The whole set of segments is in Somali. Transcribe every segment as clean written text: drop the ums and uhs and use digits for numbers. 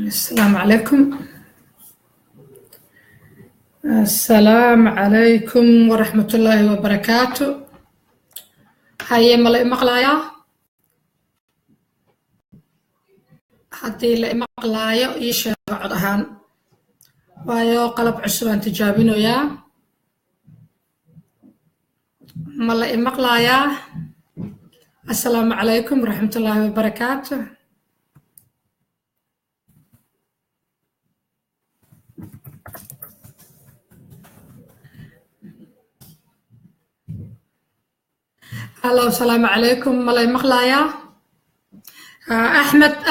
السلام عليكم. السلام عليكم ورحمة الله وبركاته. هاي مقلايا هدي لا مقلايا إيش عضهان وايو قلب عسبان تجابينو يا ملا مقلايا. السلام عليكم ورحمة الله وبركاته. هلا السلام عليكم ملا مقلايا.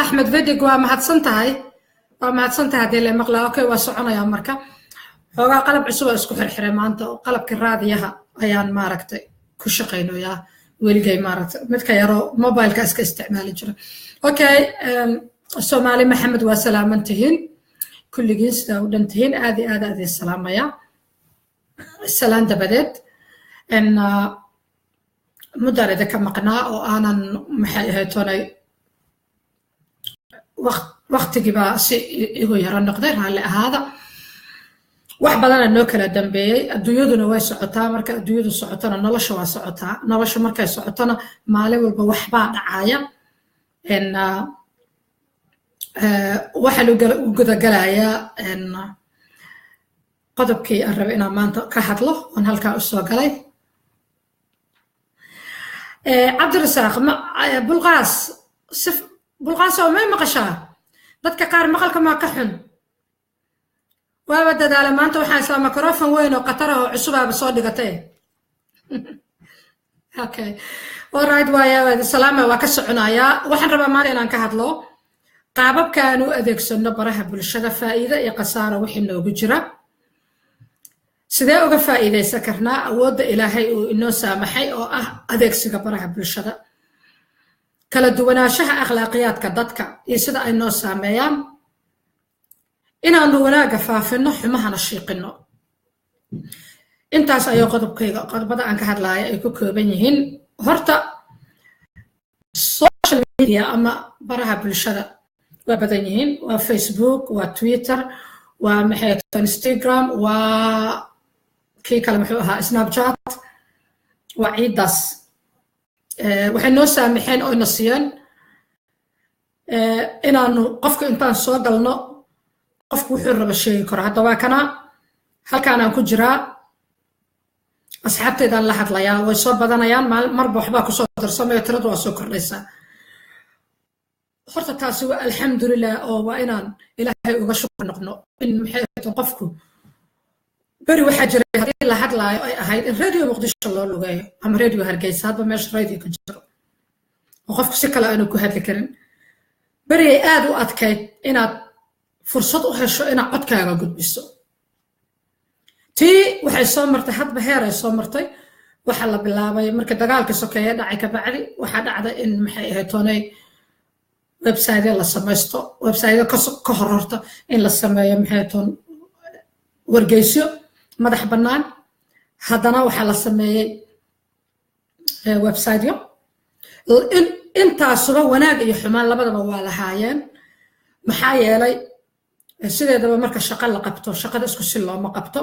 أحمد فيديو ومهدسنتهاي هدي لا مقلايا أوكي وسعنا يا مركا هو قلب عسب اسكو خرخري maanta qalab ka raadiyaha ayaan maaragtay ku shaqeynayaa weligay maaragtay midka yaro mobileka iska isticmaali jira. Okay, Soomaali Maxamed waa salaamantihiin kulligiin sida u dhantihiin aad salaamaya salaan dabadeed in mudarada ka maqnaa oo aanan maxay ahayd toonay waqtigiiba si igu yara noqday raalli ahaada wax badan noo kala dambeeyay adduunyaduna way socotaa marka adduunyadu socotana nolosha waa socotaa nolosha markay socotana maalin walba wax baa dhacaya in waxa lagu gudagalayaa in qodobkii aan rabay inaan maanta ka hadlo aan halkaa u soo galay Cabdirasaaq bulqaas oo may maqashaa dadka qaar maqalka ma ka xun waa dadaala maanta waxaan isla microphone weyn oo qatar ah oo cusub ah soo dhigatay. Okay, all right, waa salaam waa ka soconaya waxaan rabaa maanta inaan ka hadlo qaababka aan u adeegsano baraha bulshada faa'iido iyo khasaaro wixii noogu jira sidee uga faa'iideysan karnaa awoodda Ilaahay uu inoo saamaxay oo ah adeegsiga baraha bulshada kala duwanaanshaha akhlaaqiyadka dadka iyo sida ay noo saameeyaan inaanu wanaaga faafino xumahana shiiqino intaas ayaa qodobada aan ka hadlaaya ay ku kooban yihiin. Horta social media ama baraha bulshada waa badan yihiin waa Facebook waa Twitter waa Instagram waa kii kale muxuu ahaa Snapchat waa ciidaas waxay noo saamaxeen oo na siiyeen inaanu qofka intaan soo galno qofku wuxuu raba sheegi karo hadda waa kana halkaan aan ku jiraa asxaabteedaan la hadlayaa way soo badanayaan marba waxbaa ku soo darsamaya tiradu waa soo kordhaysaa. horta taasi waa alxamdulilah oo waa inaan Ilaahay uga shukr noqno in maxay qofku bari waxa jiray hadii la hadlaayo ay ahayd in radio Muqdisho loo lugeeyo ama radio Hargeysa hadba meesha radio ku jiro oo qofku si kale aanu ku hadli karin bari ay aad u adkayd inaad fursad u hesho inaad codkaaga gudbiso tii waxay soo martay hadba heer ay soo martay waxa la bilaabay marka dagaalka sokeeye dhacay ka bacdi waxa dhacday in maxay ahayd toonay website la samaysto website ka hororta in la sameeyo maxay toon wargeysyo madax bannaan haddana waxa la sameeyay website intaasuba wanaag iyo xumaan labadaba waa lahaayeen maxaa yeelay sideedaba marka shaqo la qabto shaqada isku si looma qabto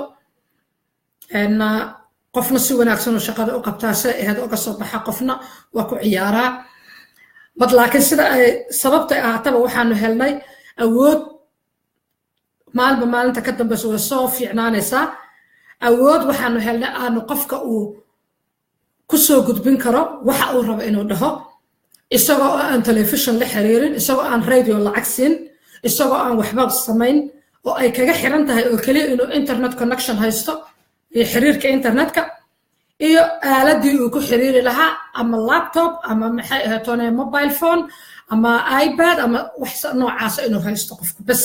qofna si wanaagsan oo shaqada u qabtaa si ahayd uga soo baxa qofna waa ku ciyaaraa bad laakiin sida ay sababta ahaataba waxaanu helnay awood maalinta ka dambaysa way soo fiicnaanaysaa awood waxaanu helnay aanu qofka uu ku soo gudbin karo waxa uu rabo inuu dhaho isagoo aan television la xiriirin isagoo aan radio lacag siin isagoo aan waxba samayn oo ay kaga xiran tahay oo kaliya inuu internet connection haysto iyo xiriirka internetka iyo aaladii uu ku xiriiri lahaa ama laptop ama maxay ahayd mobile phone ama iPad ama wax noocaas inuu haysto qofku bas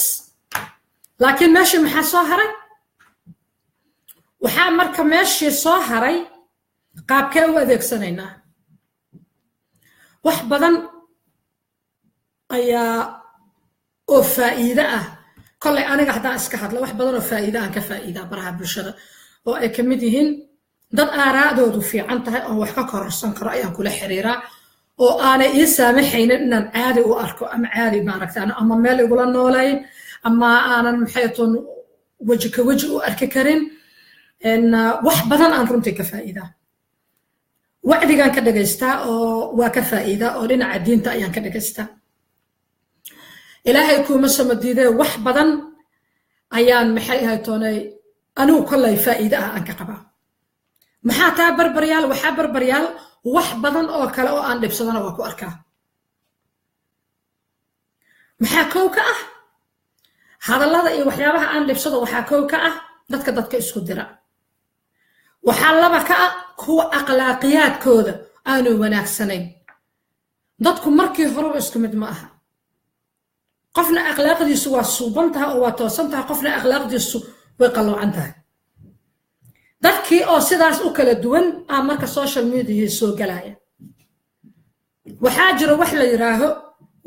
laakiin meeshii maxaa soo haray waxaa marka meeshii soo haray qaabkee u adeegsanaynaa wax badan ayaa oo faa'iido ah kolley aniga haddaan iska hadlo wax badan oo faa'iido aan ka faa'iidaa baraha bulshada oo ay ka mid yihiin dad aaraadoodu fiican tahay oo wax ka kororsan karo ayaan kula xiriiraa oo aanay ii saamaxaynin inaan caadi u arko ama caadi maaragtaan ama meel igula noolayn ama aanan maxay toon waji ka waji u arki karin wax badan aan runtii ka faa'iidaa wacdigaan ka dhagaystaa oo waa ka faa'iidaa oo dhinaca diinta ayaan ka dhagaystaa ilaahay kuuma sama diidee wax badan ayaan maxay ahay toonay anigu kollay faa'iida ah aan ka qabaa maxaa taa barbaryaal waxaa barbaryaal wax badan oo kale oo aan dhibsadana waa ku arkaa maxaa kow ka ah hadallada iyo waxyaabaha aan dhibsado waxaa kow ka ah dadka isku dira waxaa laba ka ah kuwa akhlaaqiyaadkooda aanu wanaagsanayn dadku markii horeba isku mid ma aha qofna akhlaaqdiisu waa suuban tahay oo waa toosan tahay qofna akhlaaqdiisu way qaloocan tahay dadkii oo sidaas u kala duwan ah marka social media soo galaya waxaa jira wax la yiraaho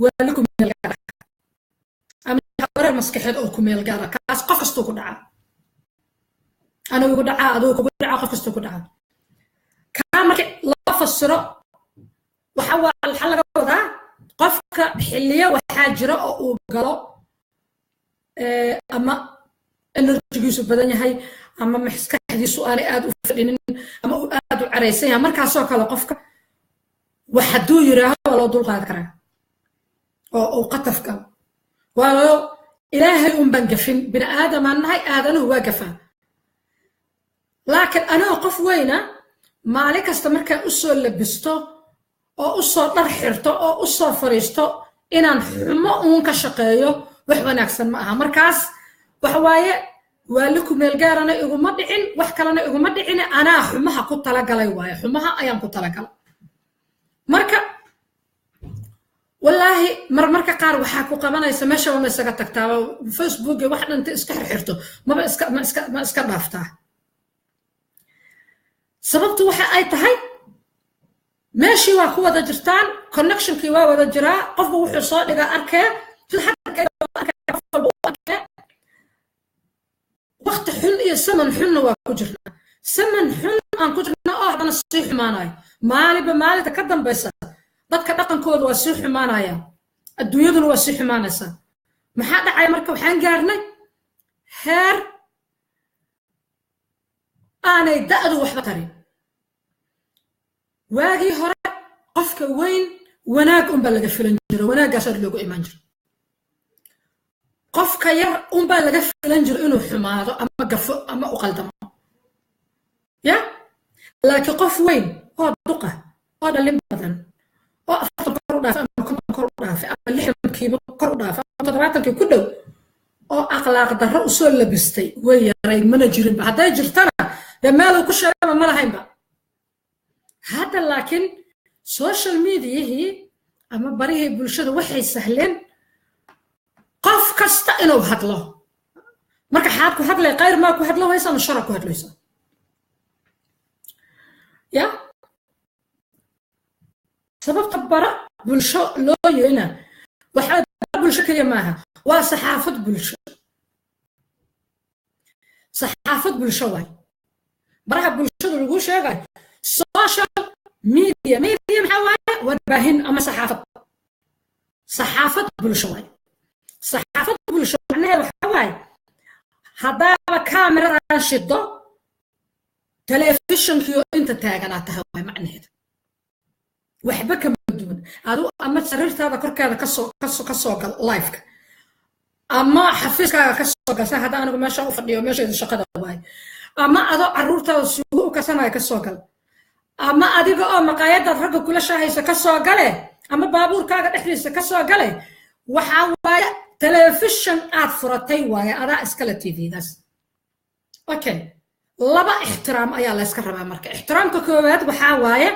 waali ku meel gaar ama wareer maskaxeed oo ku meel gaar kaas qof kasta ku dhaca ana ugu dhaca adoo ku dhaca qof kasta ku dhaca ka marka la fasiro waxa waa xal laga wadaa qofka xilliya waxaa jira oo uu galo ama enerjigiisu badan yahay ama maskaxdiisu aanay aad u fadhinin ama uu aad u caraysan yahay markaasoo kale qofka wax hadduu yiraaho waa loo dulqaadi karaa oo uu qataf galo waa ilaahay un baan gafin bini aadamaan nahay aadanuhu waa gafaa laakiin anoo qof weyna maalin kasta markaan u soo labisto oo u soo dhar xirto oo u soo fariisto inaan xumo uun ka shaqeeyo wax wanaagsan ma aha markaas waxa waaye waali ku meel gaarana iguma dhicin wax kalena iguma dhicin anaa xumaha ku talagalay waaye xumaha ayaan ku talagalay marka wallaahi marmarka qaar waxaa ku qabanaysa meesha ma isaga tagtaa Facebook wax dhanta iska xirxirto ma iska dhaaftaa sababtu waxa ay tahay meeshii waa ku wada jirtaan connectionkii waa wada jiraa qofku wuxuu soo dhigaa arkee waqti xun iyo saman xunna waa ku jirnaa saman xun aan ku jirna oo haddana sii xumaanayo maalinba maalinta ka dambaysa dadka dhaqankooda waa sii xumaanaya adduunyaduna waa sii xumaanaysaa maxaa dhacay marka waxaan gaarnay heer aanay da'du waxba tarin waagii hore qofka weyn wanaag unbaa laga filan jiro wanaagaasaa loogu imaan jiro qofka yar unbaa laga filan jiro inuu xumaado ama gafo ama u qaldamo ya laakiin qof weyn oo duqa oo dhalin badan oo 40 kor u dhaaf ama 50 kor u dhaaf ama 60 kor u dhaaf ama 70 ku dhow oo akhlaaq darro u soo labistay way yaray mana jirin hadday jirtana meel uu ku sheegay ma lahaynba hadda laakiin social media ama barihii bulshada waxay sahleen qof kasta inuu hadlo marka xaad ku hadlay qayr ma ku hadlo haysan shara ku hadlaysa ya sababta bara bulsho loo yeena waxa bulsho kaliya maaha waa saxaafad bulsho waay baraha bulshada lagu sheegay social media maxaa waaye warbaahin ama saxaafad bulsho waay saxaafad bulsho macnaheedu waxa waaye haddaaba kaamirada shido telefishinkiyo inta taaganaa tahay waay macnaheedu waxba kama duwan adu ama sariirtaada korkeeda kasoo gal liveka ama xafiiskaaga kasoo gal hadda anigu meesha u fadhiyo meesheedu shaqada waay ama adoo caruurtaada suugo u kasanaya kasoo gal ama adiga oo maqaayadaad ragga kula shaahaysa kasoo gale ama baabuurkaaga dhexdiisa kasoo gale waxaa waaye telefishin aad furatay waaye adaa iskale tvdaas okay laba ixtiraam ayaa la iska rabaa marka ixtiraamka koowaad waxaa waaye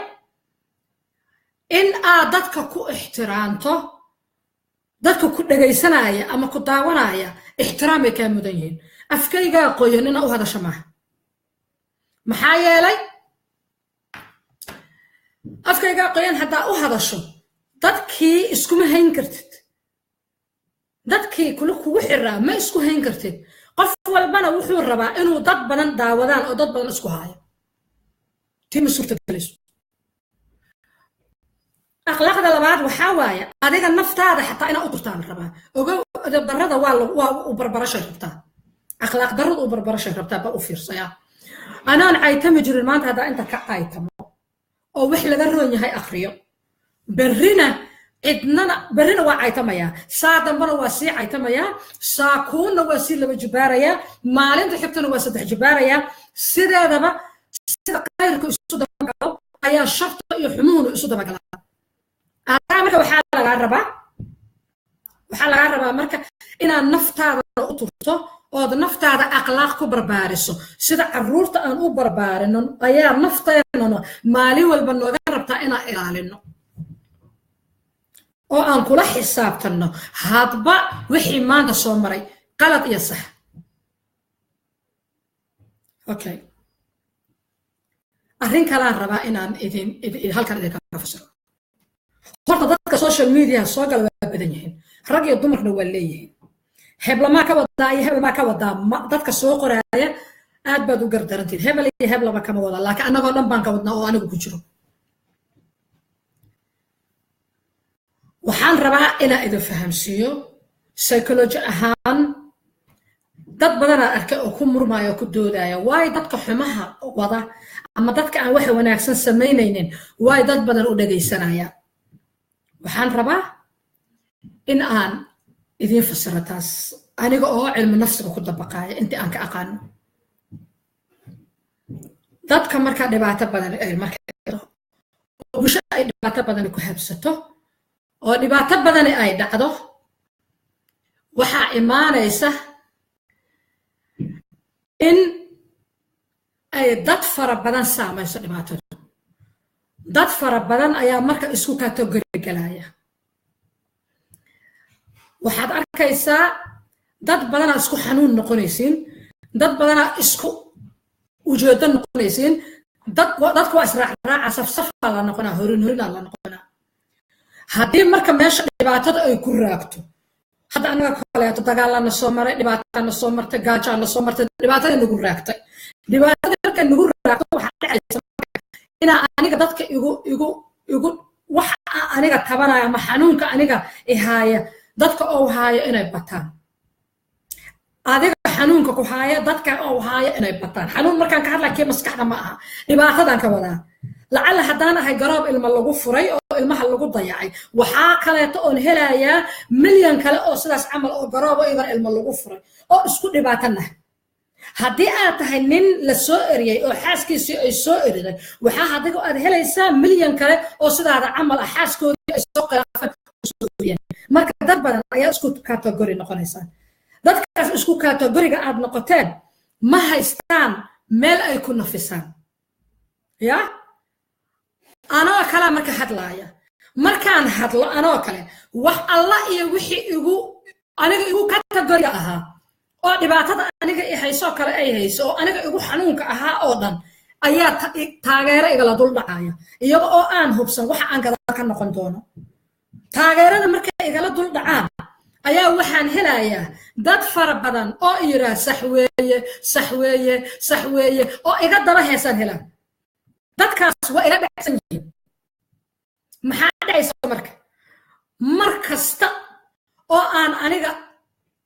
in aad dadka ku ixtiraamto dadka ku dhagaysanaya ama ku daawanaya ixtiraam ay kaa mudan yihiin afkaygaa qoyan ina u hadasho maaha maxaa yeelay afkaygaa qoyan haddaa u hadasho dadkii iskuma hayn kartid dadkii kugu xiraa ma isku hayn kartid qof walbana wuxuu rabaa inuu dad badan daawadaan oo dad badan isku haayo تيم سورة الجلس أخلاق هذا لبعض وحوايا هذا النفط هذا حتى أنا أطرتان الربا وبرده وبربرش ربطان أخلاق درد وبربرش ربطان بأوفير صيا أنا عايتم جرمان هذا أنت كعايتم أو وحلا دروني هاي أخريو برينا إدنا برينا وعايتميا ساعة مرة واسي عايتميا ساكون واسي لبجباريا مالين تحبتنا واسد جباريا سيدا دبا سيدا قايرك يسودا مقاو أيا شرط يحمون يسودا مقاو أنا مركا وحال غربا مركا إنا نفتا أطرتو oo naftaada aqlaaq ku barbaariso sida caruurta aan u barbaarino ayaa nafteena maalin walba nooga rabtaa inaan ilaalino oo aan kula xisaabtano hadba wixii maanta soo maray qalad iyo sax okay arrin kale aan rabaa inaan idin halkan idin ka fasiro horta dadka social media soo gala waa badan yihiin rag iyo dumarna waa leeyihiin hebla ma ka wadaa iyo hebla ma ka wadaa dadka soo qoraaya aad baad u gardarantiin hebla iyo hebla ma kama wada laakiin anagoo dhan baan ka wadnaa oo anigu ku jiro waxaan rabaa inaan idin fahamsiiyo psychology ahaan dad badan aan arkay oo ku murmaayo oo ku doodaya waay dadka xumaha wada ama dadka aan wax wanaagsan samaynaynin waay dad badan u dhagaysanaya waxaan rabaa in aan idin fasiro taas aniga oo cilmi nafsiga ku dabaqaaya intii aan ka aqaano dadka marka dhibaato badan ay marka oo bulshada ay dhibaato badan ku habsato oo dhibaato badan ay dhacdo waxaa imaanaysa in ay dad fara badan saamayso dhibaatada dad fara badan ayaa marka isku category galaya waxaad arkaysaa dad badan isku xanuun noqonaysiin dad badan isku ujeedo noqonaysiin dadku waa israaca safsaf la noqonaa horin la noqonaa haddii marka meesha dhibaatada ay ku raagto hadda anaga kaleeto dagaalana soo maray dhibaatana soo martay gaajana soo martay dhibaatada nagu raagtay dhibaatada marka nagu raagto waxaa dhacaysa inaa aniga dadka igu wax aniga tabanaya ama xanuunka aniga ihaaya dadka oo haaya inay bataan adiga xanuunka ku haaya dadka oo haaya inay bataan xanuun markaan ka hadlayo maskaxda ma aha dhibaatadan ka wadaa lacala haddaan ahay garoob ilma lagu furay oo ilmaha lagu dayacay waxaa kaleeto oon helayaa milyan kale oo sidaas camal oo garoobo idan ilma lagu furay oo isku dhibaatanahay haddii aad tahay nin la soo eriyay oo xaaskiisii ay soo eriday waxaa adiga aad helaysaa milyan kale oo sidaada camal ah xaaskoodii ay soo khilaafeen marka dad badan ayaa isku category noqonaysaa dadkaas isku categoriga aad noqoteen ma haystaan meel ay ku nafisaan ya anoo kale marka hadlaaya markaan hadlo anoo kale wax alla iyo wixii aniga igu categoriga ahaa oo dhibaatada aniga i hayso kale ay hayso oo aniga igu xanuunka ahaa oo dhan ayaa taageero igala dul dhacaya iyaga oo aan hubsan waxa aan gadaal ka noqon doono taageerada markay igala dul dhacaan ayaa waxaan helayaa dad fara badan oo yiraahdo sax weeye oo iga daba heesan helaan dadkaas waa ila dhacsan yihiin maxaa dhacaysa marka mar kasta oo aan aniga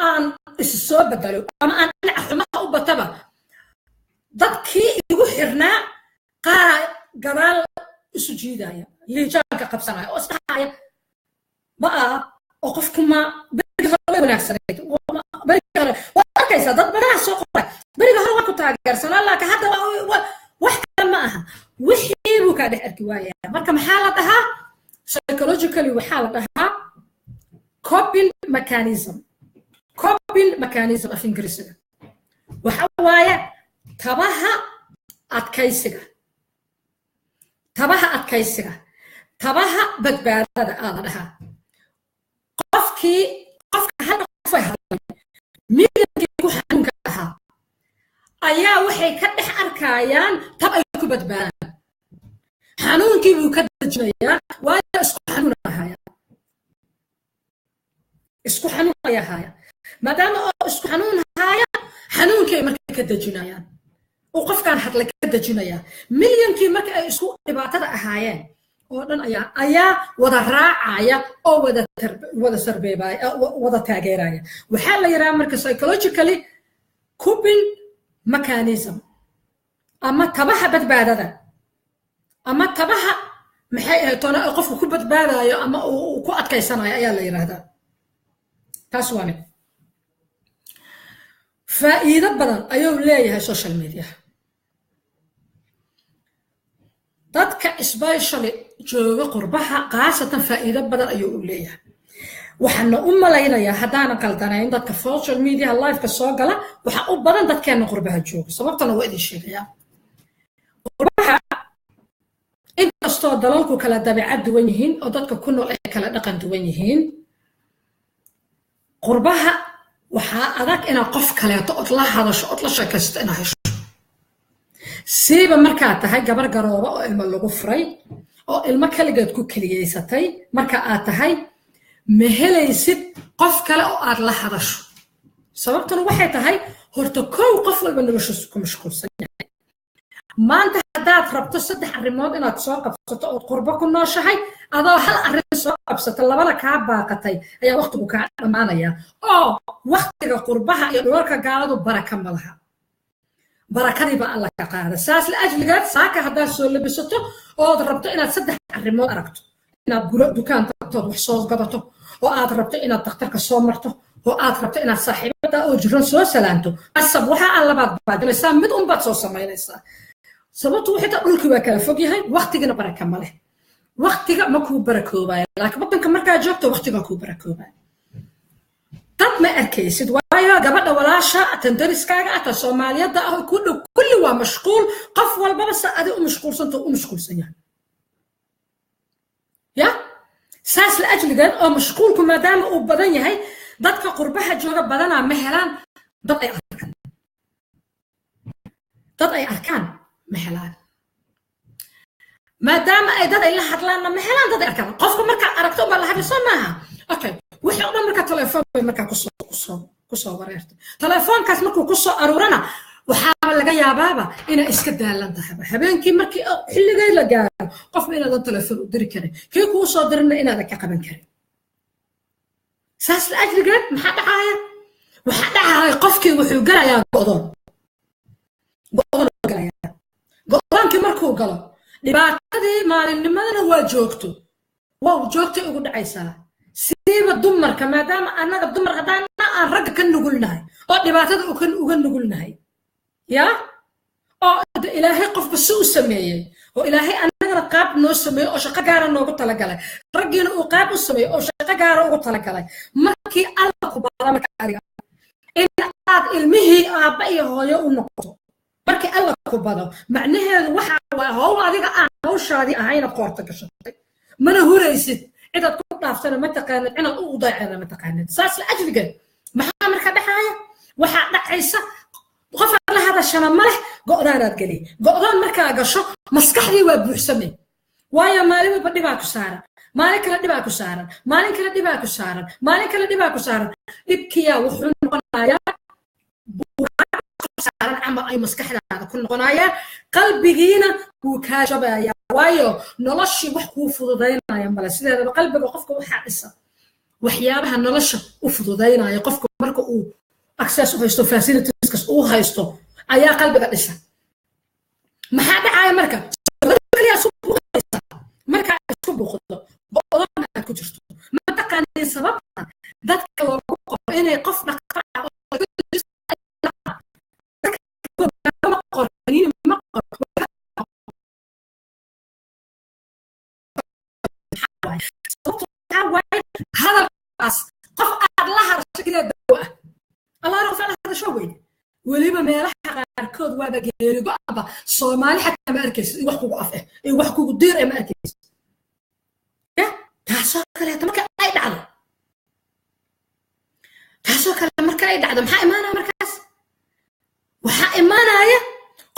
aan is soo bedelo ama aan dhinaca xumaha u bataba dadkii igu xirnaa qaar gadaal isu jiidaya liijaanka qabsanaya oo isdhaxaya baa oo qofkuma beriga hore wanaagsaneyd waa arkaysaa dad badanaa soo qoray beriga hore waa ku taageersanaa laakiin hadda wax kale ma aha wixii buu kaa dhex arki waaya marka maxaa la dhahaa psychologically waxaa la dhahaa coping mechanism af ingiriisiga waxa waaye tabaha adkaysiga tabaha badbaadada aa la dhahaa qofka hal qof ay hadlay midankii ku xanuunka ahaa ayaa waxay ka dhex arkayaan tab ay ku badbaadaan xanuunkii buu ka dejinayaa waayo isku xanuun ayaa haya maadaama oo isku xanuun haya xanuunkii markay ka dejinayaan وقف كان حط لك دجينيا مليون كي مرك أي اسكو دبعتها أهايان ودن أيا ودا راعية أو ودا سربيباي أو ودا تاجراية وحال يرى مرك psychologically coping mechanism أما تبعها بدبادة ده أما تبعها محي تنا قف كل بدبادة يا أما وقعد كيسنا يا اللي يرى هذا تاسواني فإذا بدن أيوم ليه السوشيال ميديا dadka especially jooga qurbaha qaasatan faa'iido badan ayuu u leeyahay waxaan u malaynayaa hadaan qaldanayn dadka social media live ka soo gala waxa u badan dadkeena qurbaha jooga sababtana waa idin sheegaya qurbaha inkastoo dalalku kala dabeecad duwan yihiin oo dadka ku nool ay kala dhaqan duwan yihiin qurbaha waxa adag in qof kaleeto oo la hadasho oo la sheekaysto in ay سيبا مركا تهي جبر جرابة أو إلما لغو فري أو إلما كالجاد كو كليساتي مركا تهي مهلا يسد قف كلا أو أرلا حرشو سببتنا واحد تهي هرتكو قفل من رشوسكم مشكول سنة ما أنت حدات ربطو صدح الرماد إنا تساقب ستقود قربكم ناشهي هذا هل الرساقب ستلا بلا كعبا قتي أي وقت بكاء معنا يا وقت قربها يدورك قالوا بركة ملها بركة بقى الله كقاعدة ساس لأجل قاد ساكا هذا السؤال اللي بسطه أو ضربته إن تصدق الرماد أركته إن بقول دكان تقطع وحصاص قبته أو أضربته إن تختار كسامرته أو أضربته إن صاحبته أو جرون سو سلامته الصبوحة على بعد لسه مد بعد صوص ما لسه سبته واحد أقول كوا كلا فوقي هاي وقت جنا بركة ماله وقت جنا ما كوب بركة باي لكن بدنا كمرة كجوبته وقت جنا كوب بركة باي طب ما أركيسد وايا قبل ولا شاء تندرس كاجا الصومالية ده كل مشغول قف والبابس أدي مشغول سنتو مشغول سنيا يا ساس لأجل ده أو مشغول كم دام أو بدني هاي ضدك قربها جوجا بدنا مهلان ضد أي أركان ضد أي أركان مهلان ما دام أي ضد أي حد لنا مهلان ضد أركان قفكم مركا أركتوا بالله هذا سماها أوكي وحي أنا مركا تلفون مركا كسو وريرت تلفون كاس مركو كسو أرورنا وحاول لقى يا بابا إنا إسكدها لنتا حبينكي مركي حلي غير لقى قف إنا ذا تلفون ودري كري كي كوسو درنا إنا ذا قبن كري ساس الأجل قد محد عايا وحد عايا قفكي وحيو قرا يا قضون قرا يا قضون كي مركو قلا لبعتدي مال النماذج هو جوكتو واو جوكتو يقول عيسى سيب الدمر كما دام أنا الدمر غدانا الرجل كان نقولناها أو دبعتها وكان نقولناها يا أو إلهي قف بالسوء سميه وإلهي أنا رقاب نو سميه أو شقة جارة نو قلت لك عليه رجل أقاب سميه أو شقة جارة قلت لك عليه مركي الله قبلا مكاري إن أعد المهي أبي هو النقطة مركي الله قبلا معناه الوحى وهو هذيك أنا هو شادي أهين قارتك شتى من هو رئيسي إذا كنت أفتنا ما تقانت أنا أوضع أنا ما تقانت ساس لأجل جد محامر كده حاجة وحد عيسى وقف على هذا الشمال ملح قدرات قلي قدران مركا قشة مسكحي وبحسمي ويا مالي بدي باكو سارة مالك لا دباكو سارة مالك لا دباكو سارة مالك لا دباكو سارة إبكيا وحن قنايا سارة عمل أي مسكحي هذا كل قنايا قلبي جينا وكاجبايا وايو نلشي وحكو فضينا يا ملا سيدا بقلبك وقفك وحادثة وحيابها نلشة وفضينا يقفك مركو أكساس وهيستو فاسيلتيز وهيستو أيا قلبك قدسة ما حدا عايا مركا يا سوق مركا سوق خذ بقولنا كجرتو ما تقاني سبب ذاتك وقف إني قفنا هذا القص قف الله شكل الدواء الله رفع هذا شوي وليبا ما راح اركض وابا غير بابا صومالي حتى ما اركز يوحكو قفه يوحكو دير ما اركز يا تاسو كلا تمك اي دعو تاسو كلا مركا اي دعو maxaa imaanaa markaas waxa imaanaya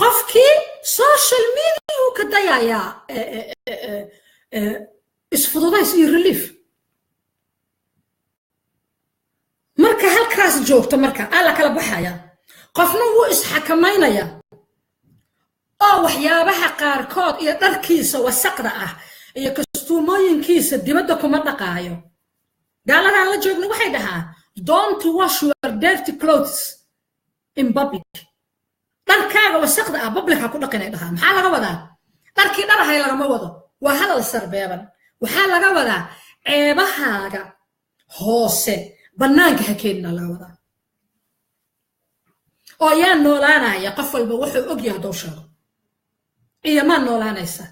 qofkii social media uu ka dayaya isfududays iyo relief marka halkaas joogto marka ala kala baxaya qofna wuu isxakameynaya oo waxyaabaha qaarkood iyo dharkiisa wasaqda ah iyo kastuumooyinkiisa dibadda kuma dhaqaayo gaaladan la joogna waxay dhahaan don't wash your dirty clothes in public dharkaaga wasaqda ah public ha ku dhaqinay dhahaan maxaa laga wadaa dharkii dharahay lagama wado waa hadal sarbeeban waxaa laga wadaa ceebahaaga hoose bannaanka ha keenina laga wadaa oo yaa noolaanaya qof walba wuxuu og yahay hadduu sheego iyo ma noolaanaysa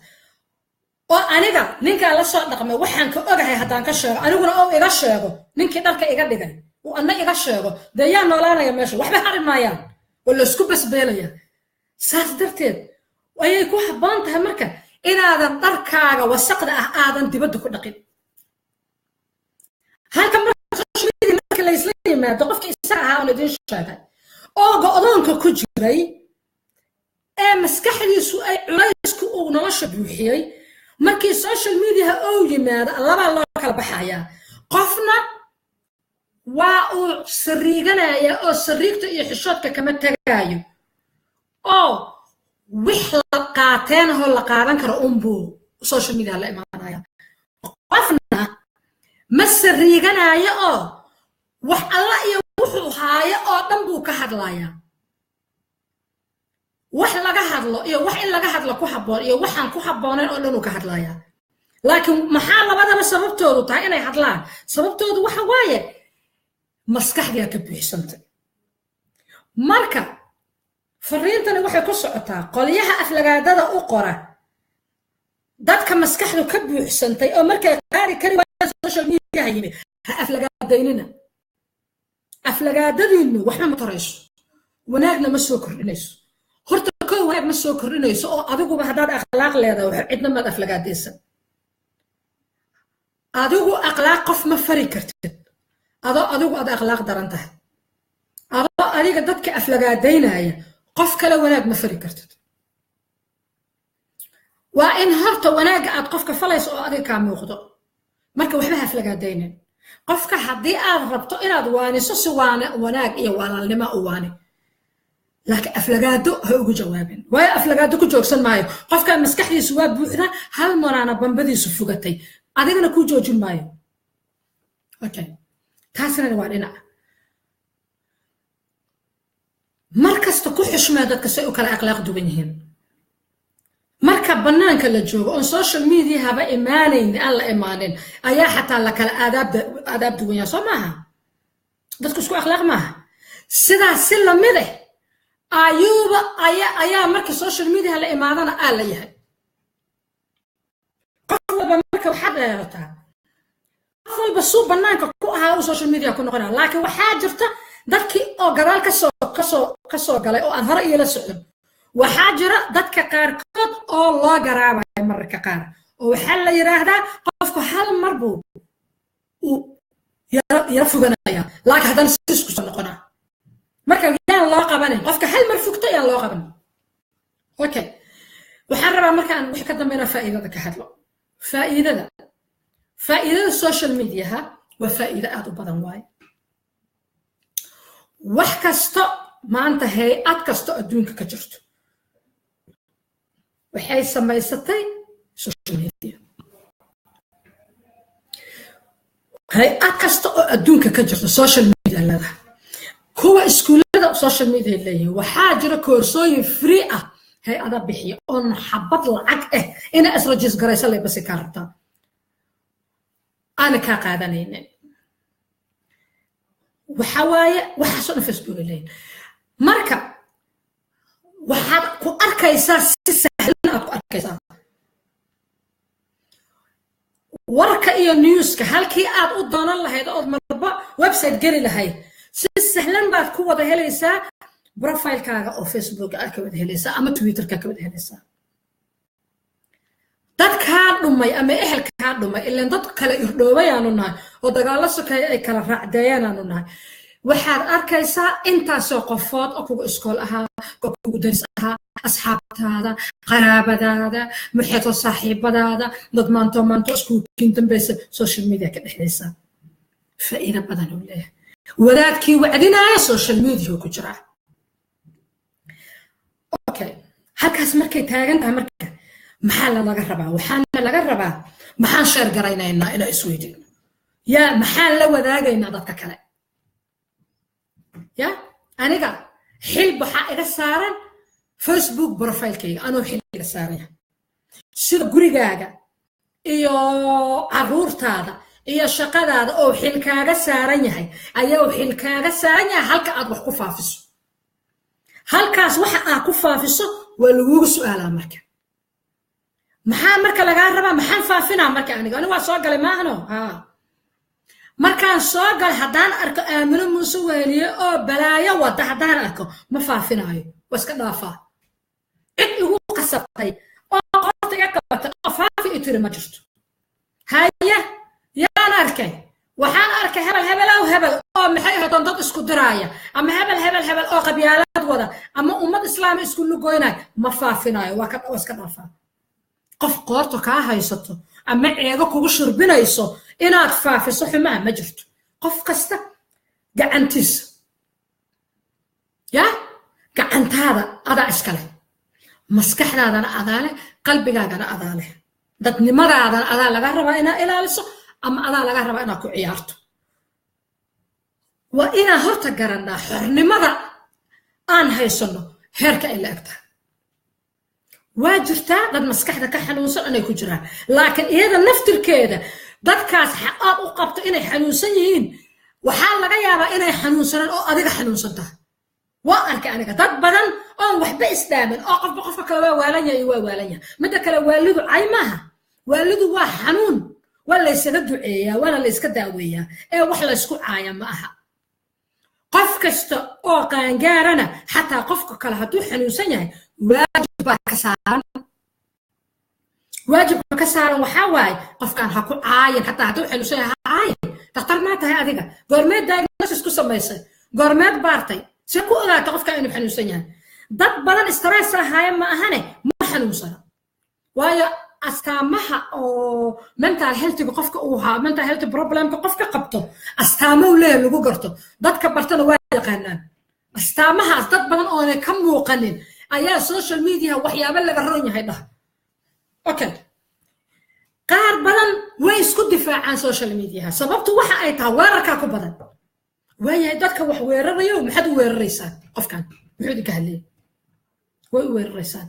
oo aniga ninkaa la soo dhaqmay waxaan ka ogahay haddaan ka sheego aniguna oo iga sheego ninkii dharka iga dhigay uu anna iga sheego dee yaa noolaanaya meesha waxba hari maayaan oo laysku basbeelaya saas darteed ayay ku habboon tahay marka inaadan dharkaaga wasaqda ah aadan dibadda ku dhaqin halka marka laysla yimaado qofkii isaga ahaa oon idiin sheegay oo go'doonka ku jiray ee maskaxdiisu ay culaysku uu nolosha buuxiyey markii social media oo yimaado labaa loo kala baxayaa qofna waa uu sariiganaya oo sariigta iyo xishoodka kama tagaayo oo wix la qaateen oo la qaadan karo unbuu social media la imaanaya qofna ma sariiganaya oo wax alla iyo wuxuu haayo oo dhan buu ka hadlayaa wax laga hadlo iyo wax in laga hadlo ku habboon iyo waxaan ku habboonayn oo dhan uu ka hadlayaa laakiin maxaa labadaba sababtoodu tahay inay hadlaan sababtoodu waxa waaye maskaxdiyaa ka buuxsantay marka fariintani waxay ku socotaa qolyaha aflagaadada u qora dadka maskaxdu ka buuxsantay oo markay qaari kari waayaan social media yimid ha aflagaadaynina aflagaadadiinnu waxba ma tarayso wanaagna ma soo kordhinayso horta koo wanaag ma soo kordhinayso oo adiguba haddaad akhlaaq leedahay cidna maad aflagaadaysan adigu akhlaaq qof ma fari kartid adigu aad akhlaaq daran tahay adoo adiga dadka aflagaadaynaya qof kale wanaag ma fari kartid waa in horta wanaagga aad qofka falayso oo adiga kaa muuqdo marka waxba ha aflagaadaynin qofka haddii aad rabto inaad waaniso si wanaag iyo walaalnimo u waani laakiin aflagaado ha ugu jawaabin waayo aflagaado ku joogsan maayo qofka maskaxdiisu waa buuxda hal maraana bambadiisu fugatay adigana ku joojin maayo okay taasina waa dhinac markasta ku xushmee dadka say u kala akhlaaq duwan yihiin marka bannaanka la joogo on social media haba imaanayn aan la imaanin ayaa xataa la kala aadaab duwan yahay soo maaha dadku isku akhlaaq maaha sidaas si lamid ah ayuuba ayaa marka social media la imaadana aa la yahay qof walba marka waxaad dheerataa qof walba suu bannaanka ku ahaa uu social media ku noqonaa laakiin waxaa jirta dadkii oo gadaal kasoo galay oo aan hore iyala socdon waxaa jira dadka qaarkood oo loo garaabayo mararka qaar oo waxaa la yiraahdaa qofku hal mar buu yara foganaya laakiin haddana si isku soo noqonaa marka yaan loo qabanin qofka hal mar fogto yaan loo qabanin okay waxaan rabaa markaan wixii ka dambeynaa faa'iidada ka hadlo faa'iidada social mediaha waa faa'iido aad u badan waaye wax kasta maanta hay-ad kasta adduunka ka jirto waxay samaysatay social media hay-ad kasta oo adduunka ka jirto social media leedahay kuwa iskuullada social media leeyihiin waxaa jira koorsooyin free ah hay-ada bixiya oon xabad lacag ah ina israjis garaysa lay basi kaa rabtaa aana kaa qaadanaynin waxa waaye waxaasoo dhan facebook leeyihiin marka waxaad ku arkaysaa si sahlan aad ku arkaysaa warka iyo newska halkii aad u doonan lahayd ood marba website geli lahayd si sahlan baad ku wada helaysaa profilekaaga oo facebook aad ka wada helaysaa ama twitterka ka wada helaysaa dadkaa dhumay ama ehelkaa dhumay ilaan dad kale irdhoobayaanu nahay oo dagaalo sokeeya ay kala raacdeeyaanaanu nahay waxaad arkaysaa intaasoo qofood oo kugu iskool ahaa oo kugu daris ahaa asxaabtaada qaraabadaada marxeeto saaxiibadaada dad maanto iskuukiin dambaysa social media ka dhexdaysaa faa'iido badan uu leeyahay wadaadkii wacdinaaya social media ku jiraa okay halkaas markay taagan tahay marka maxaa laga rabaa waxaana laga rabaa maxaan sheer garaynaynaa inaan isweydiino yaa maxaan la wadaagaynaa dadka kale ya aniga xil waxaa iga saaran Facebook profile-kayga anoo xil iga saaran sida gurigaaga iyo caruurtaada iyo shaqadaada oo xil kaaga saaran yahay ayaa xil kaaga saaran yahay halka aad wax ku faafiso halkaas waxa aad ku faafiso waa lagugu su'aalaa marka maxaa marka laga rabaa maxaan faafinaa marka aniga waa soo galay maahno markaan soo gal haddaan arko aamino muuse weeliye oo balaayo wada haddaan arko ma faafinaayo waa iska dhaafaa cid igu qasabtay oo qorta iga qabatay oo faafi i tiri ma jirto haya yaan arkay waxaan arkay hebel oo maxay ahayd dad isku diraaya ama hebel oo qabyaalad wada ama ummad islaami isku lugoynay ma faafinaayo waa ka iska dhaafaa qof qoorto kaa haysato ama ceego kugu shurbinayso inaad faafiso xumaa ma jirto qof kasta gacantiisa ya gacantaada adaa iskale maskaxdaadana adaa leh qalbigaagana adaa leh dadnimadaadana adaa laga rabaa inaad ilaaliso ama adaa laga rabaa inaad ku ciyaarto waa inaan horta garannaa xornimada aan haysano heerka ay la egtahay waa jirtaa dad maskaxda ka xanuunsan inay ku jiraan laakiin iyada naftirkeeda dadkaas aad u qabto inay xanuunsan yihiin waxaa laga yaabaa inay xanuunsanaan oo adiga xanuunsan tahay waa arkay aniga dad badan oon waxba isdhaamin oo qofka kale waa waalan yahay midda kale waalidu cay maaha waalidu waa xanuun waa laysaga duceeyaa waana layska daaweeyaa ee wax laysku caaya ma aha qof kasta oo qaangaarana xataa qofka kale hadduu xanuunsan yahay واجب كسارن وحواي قفكان هكو عاين حتى هدو حلو شيء عاين تختار ما تهي أديك قرمات دايجنوستس كو سميسي قرمات بارتي سيكو أغا تقفكان إنو حلو سنيان داد بدن استرس هاي ما أهاني ما حلو سنة وايا أستامها أو mental health بقفك أوها mental health problem بقفك قبطو أستامو ليه لغو قرطو داد كبرتنا وايا قانان أستامها داد بدن أونا كم موقنين ayaa social media waxyaabo laga roon yahay dhah okay qaar badan way isku difaacaan social media sababtu waxa ay tahay weerarka ku badan way dadka wax weerarayo maxad u weeraraysaa qofkan wuxuu idinka hadlay way weeraraysaa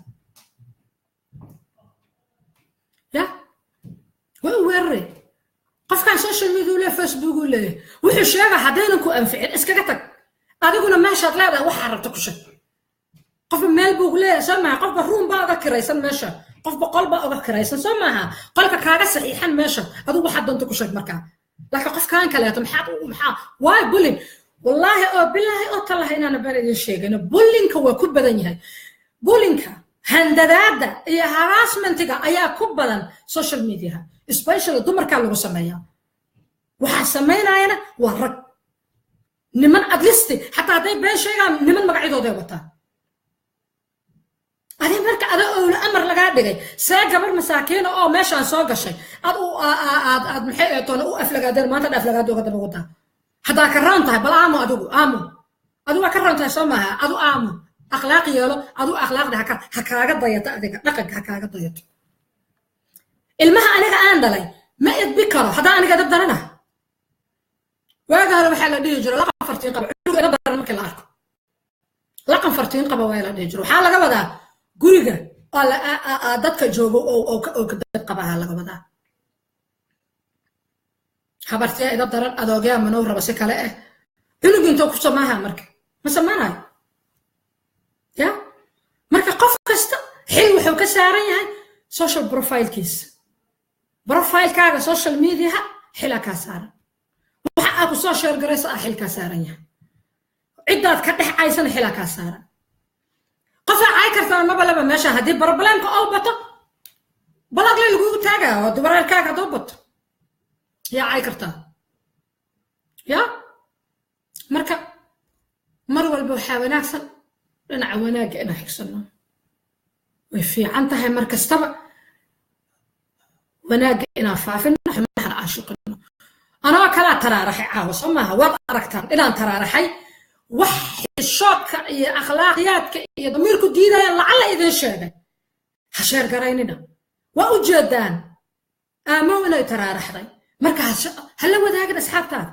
ya way weeraray qofkan social media le Facebook le wuxuu sheegay hadaynan ku anficin iskaga tag adiguna meeshaad leedahay waxa rabta ku sheeg قف مال بوغلي سمع قف روم باغا كريسان ماشا قف بقلب باغا كريسان سمعها قلبك كاغا صحيحان ماشا هذو واحد دونتو كشك مركا لكن قف كان كلاتو محا واي بولين والله او بالله او تالله انا بريد الشيء انا بولينك هو كوب بدن يحي بولينك هنددادا يا هراسمنتيغا ايا كوب بدن سوشيال ميديا سبيشال دمركا لو سميا waxa sameynayna waa rag niman adlisti hatta haday been sheegaan niman magacidooda wataa أنا مركا أنا أول أمر لقادقي ساقبر مساكين أو ماشان سوقشي أد محيطون أو أفلقادر ما تد أفلقادو قد بودا حدا كرانتها بلا آمو أدو كرانتها سماها أدو آمو أخلاقي يلو أدو أخلاق ده هكاقا ضيطة أديك نقل هكاقا ضيطة المها أنا عندلي ما يتبكروا حدا أنا قد أبدرنا وقالوا بحال ديجر لقى فرتين قبل عدو أنا بدر مكي الأركو لقى فرتين قبل ويلا ديجر وحال قبل guriga oo dadka joogo oo dad qabaha laga wadaa habartiya ida daran adoogaa manoo raba si kale ah inuu inta ku samaha marka ma samaanayo ya marka qof kasta xil wuxuu ka saaran yahay social profile-kaaga social media xila ka saaran waxa aad ku soo share garaysa xil ka saaran yahay cidaad ka dhex aysan xila ka saaran قف عاي كرتان ما بلا ماشي هدي بروبلمك او بطه بلاغ لي لغو تاغا ودبر كاغا دوبط يا عاي كرتان يا مركا مرول بوحا وناكسن لنا وناق انا حكسنا وفي عنتها مركز تبع وناق انا فافن نحن عاشقنا انا كلا ترى راح عاوز امها وضع اركتان الى ترى راحي wax xishoodka iyo akhlaaqyaadka iyo damiirku diidayaan lacala idin sheegay ha sheer garaynina waa u jeedaan aamow inay taraaraxday marka ha la wadaagin asxaabtaada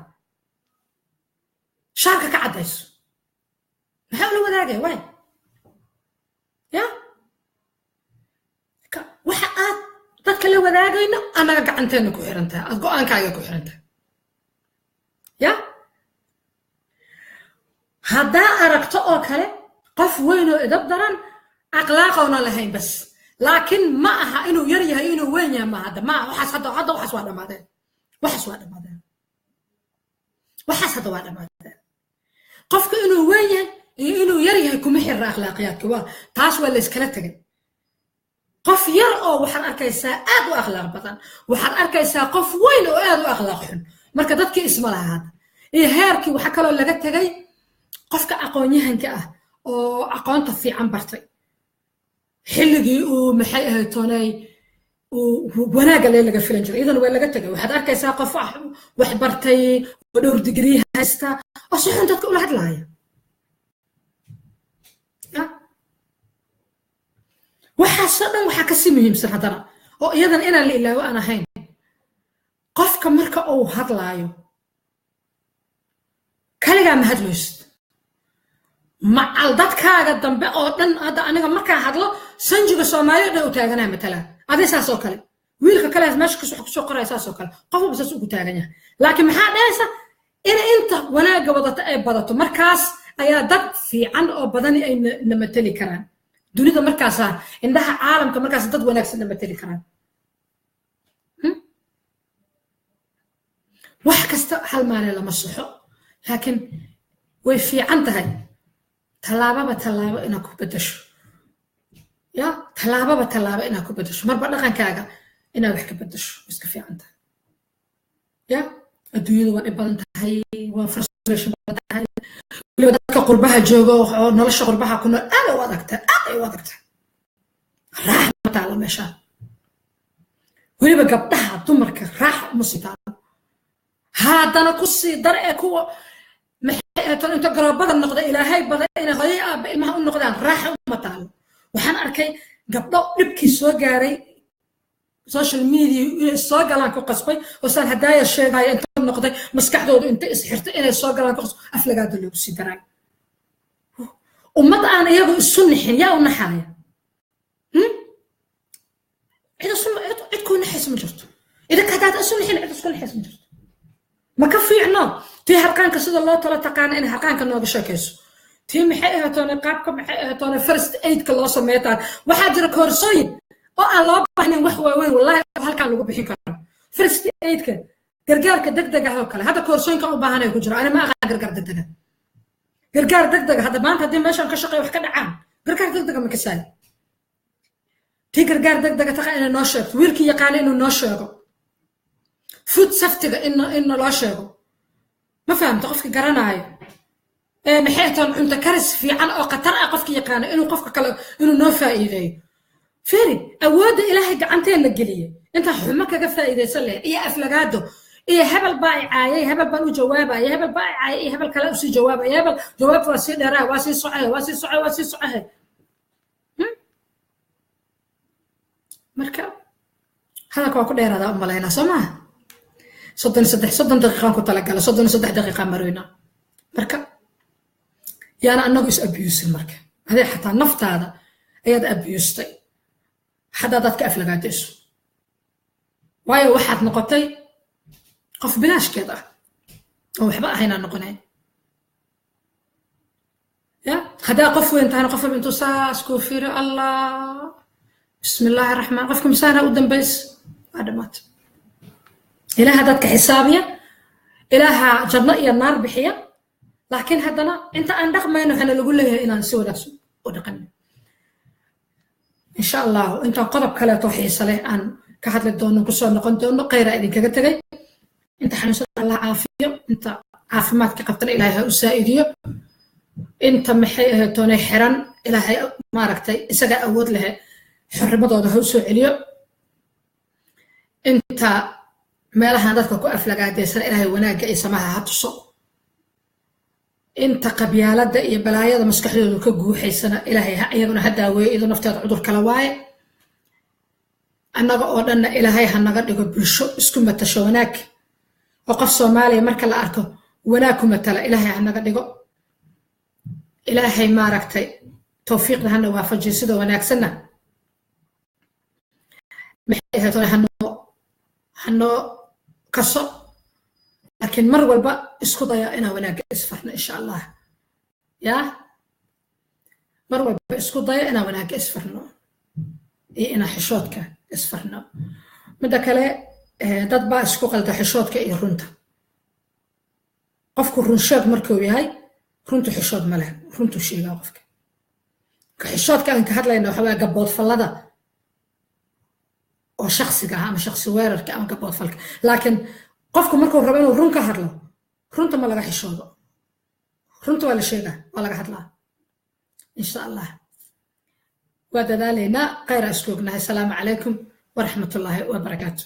shaarka ka caddayso maxaa ula wadaagay waay ya waxa aad dadka la wadaagayno anaga gacanteena ku xiran tahay aad go-aankaaga ku xiran tahay ya haddaa aragto oo kale qof weyn oo edab daran akhlaaqoona lahayn bas laakiin ma aha inuu yar yahay inuu weyn yahay ma hadda ma waxaas hadda waxaas waa dhamaadeen waxaas hadda waa dhamaadeen qofka inuu weyn yahay iyo inuu yar yahay kuma xirra akhlaaqyaadka waa taas waa la iskala tegay qof yar oo waxaad arkaysaa aad u akhlaaq badan waxaad arkaysaa qof weyn oo aad u akhlaaq xun marka dadkii isma laha hadda iyo heerkii waxa kaloo laga tegay qofka aqoon-yahanka ah oo aqoonta fiican bartay xilligii uu maxay ahayd toonay wanaagga laga filan jiray idan waa laga tegay waxaad arkaysaa qof wax bartay oo dhowr digrii haysta oo si xun dadka ula hadlaaya waxaasoo dhan waxaa kasii muhiimsan haddana oo iyadan inaan la ilaawo aan ahayn qofka marka uu hadlaayo kaligaa ma hadlaysid macal dadkaaga dambe oo dhan hadda aniga markaan hadlo sanjiga soomaaliya dhan u taaganaa matala adii saas oo kale wiilka kale meesha kusoo qoraya saas oo kale qof walba saas ugu taagan yahay laakiin maxaa dhahaysa in inta wanaagga wadata ay badato markaas ayaa dad fiican oo badani ay na mateli karaan dunida markaasaa indhaha caalamka markaas dad wanaagsan na mateli karaan wax kasta hal maalin lama soxo laakiin way fiican tahay tallaababa tallaabo inaad ku bedasho ya tallaababa tallaabo inaad ku bedasho marba dhaqankaaga inaad wax ka bedasho iska fiican tahay ya adduunyadu waa dhib badan tahay waa frustration badan tahay weliba dadka qurbaha jooga oo nolosha qurbaha ku nool aad ay u adagtaa raax ma taalo meeshaa weliba gabdhaha dumarka raax uma sii taalo haddana ku sii dar ee kuwa inta garoobada noqda ilaahay badan inay hooyo aabba ilmaha u noqdaan raaxa uma taalo waxaan arkay gabdho dhibkii soo gaaray social media inay soo galaan ku qasbay oo saan hadaaya sheegaya inta noqday maskaxdoodu inta isxirtay inay soo galaan ku qasbay aflagaada loogu sii daray ummad aan iyagu isu nixin yaa u naxaaya cid ku naxaysa ma jirto idinka haddaad isu nixin cid isku naxaysa ma jirto ma ka fiicno tii harqaanka sida loo talo taqaana inay harqaanka nooga sheekayso tii maxay ahatoone qaabka maxay ahatoone first aidka loo sameeytaan waxaa jira koorsooyin oo aan loo baahnayn wax waaweyn wallaahi halkaan lagu bixin karo first aidka gargaarka degdega oo kale hadda koorsooyinka u baahanay ku jiro ana ma aqaan gargaar degdega hadda maanta haddii meeshaan ka shaqeeyo wax ka dhacaan gargaar degdega ma kasaay tii gargaar degdega taqa inay noo sheegto wiilkii yaqaana inuu noo sheego food safetiga in loo sheego ma fahamta qofki garanaayo maxay tahay cunto karis fiican oo khatar ah qofki yaqaana inuu qofka kale inuu noo faa'iideeyo fiiri awoodda ilaahay gacanteena geliyay inta xumo kaga faa'iideysan leh iyo aflagaado iyo hebel baa i caayay hebel baan u jawaabaya hebel baa i caayay iyo hebel kale u sii jawaabaya hebel jawaabta waa sii dheeraa waa sii socay marka hadalka waa ku dheeraadaa u malaynaa soo maaha soddon daqiiqaan ku talagala 33 daqiiqaan marayna marka yaana anagu is abuusin marka adee xataa naftaada ayaad abuustay haddaad dadka aflagaadayso waayo waxaad noqotay qof bilaashkeed ah oo waxba ahaynaan noqonayn ya haddaa qof weyn tahana qof walba intuu saas kuu fiiro allah bismillaahi raxmaan qofka misaana u dambays waa dhammaatay ilaaha dadka xisaabiya ilaaha janno iyo naar bixiya laakiin haddana inta aan dhaqmayno waxaana lagu leeyahay inaan si wanaagsan u dhaqanno insha allahu intaan qodob kaleeto xiisa leh aan ka hadli doono kusoo noqon doono khayra idinkaga tegay inta xanuunsan allah caafiyo inta caafimaadka qabtana ilaahay ha u saa'idiyo inta maxay ahaytoonay xiran ilaahay maaragtay isagaa awood leh xorrimadooda ha u soo celiyo inta meelahan dadka ku aflagaadaysan ilaahay wanaagga iyo samaha ha tuso inta qabyaalada iyo balaayada maskaxdooda ka guuxaysana ilaahay iyaguna ha daaweeyo idoo nafteeda cudur kala waaye annaga oo dhanna ilaahay ha naga dhigo bulsho isku matasho wanaag oo qof Soomaaliya marka la arko wanaag ku matala ilaahay ha naga dhigo ilaahay maaragtay tawfiiqda hana waafajiyo sida wanaagsanna maxay ahayd hano kaso laakiin mar walba isku daya inaan wanaag isfarno insha Allah ya mar walba isku daya inaan wanaag isfarno iyo inaan xishoodka isfarno midda kale dad baa isku qalda xishoodka iyo runta qofku run sheeg markuu yahay runtu xishood ma leh runtu sheega qofka ka xishoodka aan ka hadlayno waxa waa gabood falada oo shakhsiga ama shakhsi weerarka ama gabood falka laakiin qofku markuu rabo inuu run ka hadlo runta ma laga xishoodo runta waa la sheegaa waa laga hadlaa insha Allah ودلالنا غير أسلوبنا السلام عليكم ورحمة الله وبركاته